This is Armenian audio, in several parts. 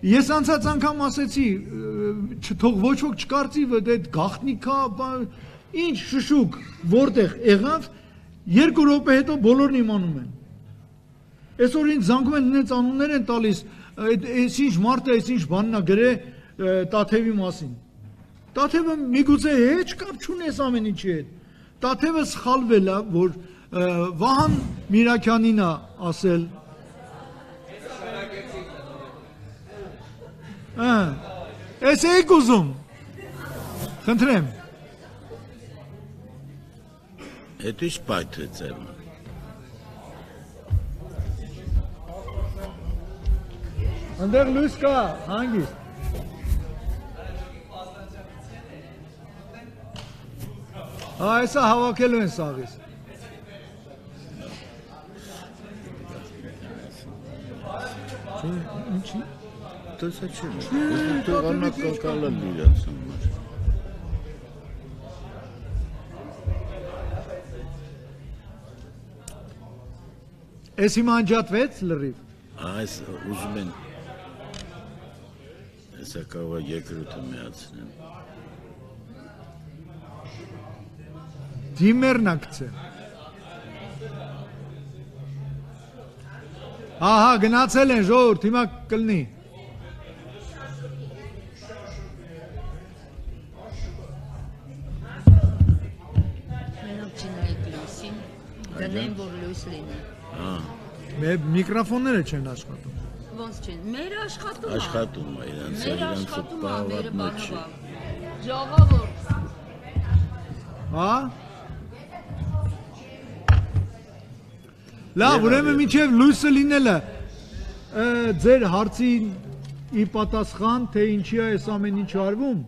Ես անցած անգամ ասեցի, թող ոչ ոք չկարծի, որ այդ գաղտնիքա, ինչ շշուկ, որտեղ եղավ, 2 րոպե հետո բոլորն իմանում են։ Այսօր ինձ զանգում են, ինձ անուններ են տալիս, այս ինչ մարդը, այս ինչ բանն է գրե Տաթևի մասին։ Տաթևը միգուցե հեչ կապ չունի այս ամեն ինչի հետ։ Տաթևը սխալվել է, որ Վահան Միրաքյանին է ասել։ Այս էիք ուզում։ Խնդրեմ։ Это ж պայթեց եմ։ Անդեղ լույս կա, հանգիստ։ Այսա հավաքելու են սաղից։ Ինչի՞։ Տեսա չեմ, տղանակակալ եմ իրաց համար։ Ես հիմա անջատվեց լրիվ։ Այս ուզում են, հեսա կավա երկրութը միացնեմ։ Դիմերն ակցեմ։ Ահա, գնացել են ժողովուրդ, հիմա կլնի։ Գնեմ, որ լույս լինի։ Միկրոֆոնները չեն աշխատում։ Ոնց չեն, մեր աշխատում է։ Աշխատում է, Մեր աշխատում է, մեր բանվա բանվա։ Ժողովուրդ։ Հա։ Լավ, ուրեմն մինչև լույսը լինելը ձեր հարցին ի պատասխան, թե ինչի է այս ամեն ինչ արվում,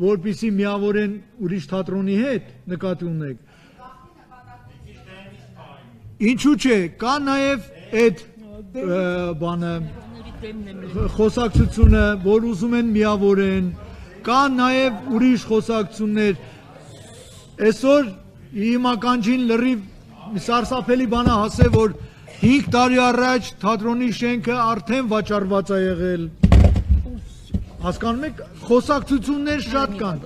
որպեսզի միավորեն ուրիշ թատրոնի հետ, նկատի ունեք։ Ինչու՞ չէ, կա նաև այդ բանը խոսակցությունը, որ ուզում են միավորեն, կա նաև ուրիշ խոսակցություններ։ Այսօր հիմա կանջին լրիվ սարսափելի բան է ասել, որ 5 տարի առաջ թատրոնի շենքը արդեն վաճառված է եղել։ Հասկանում եք, խոսակցություններ շատ կան։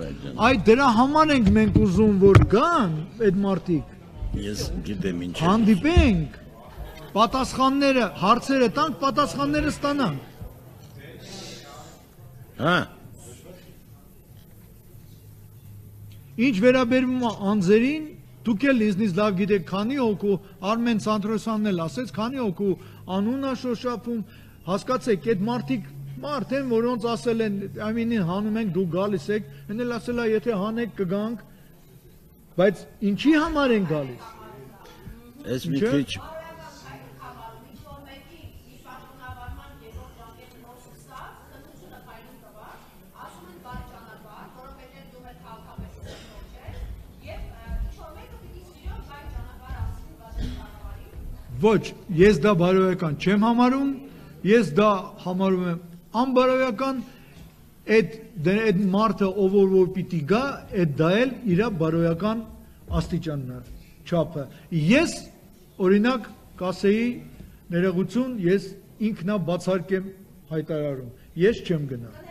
Այդ դրա համար ենք մենք ուզում, որ գան այդ մարդիկ։ Ես գիտեմ ինչ։ Հանդիպենք, պատասխանները, հարցերը տանք, պատասխանները ստանանք։ Հա։ Ինչ վերաբերում է անձերին, դուք էլ ինձնից լավ գիտեք, քանի հոգու Արմեն Սանտրոսյանն էլ ասեց, քանի հոգու անունն է շոշափում, հասկացեք, այդ մարդիկ արդեն որոնց ասել են, ամենին հանում ենք, դուք գալիս եք, են էլ ասել է, եթե հանեք կգանք, բայց ինչի համար են գալիս։ Ես մի քիչ Ոչ, ես դա բարոյական չեմ համարում, ես դա համարում եմ անբարոյական, այդ մարդը ով որ պիտի գա, այդ դա էլ իր բարոյական աստիճանն է, չափը։ Ես օրինակ կասեի ներողություն, ես ինքնա բացարկեմ հայտարարում, ես չեմ գնա։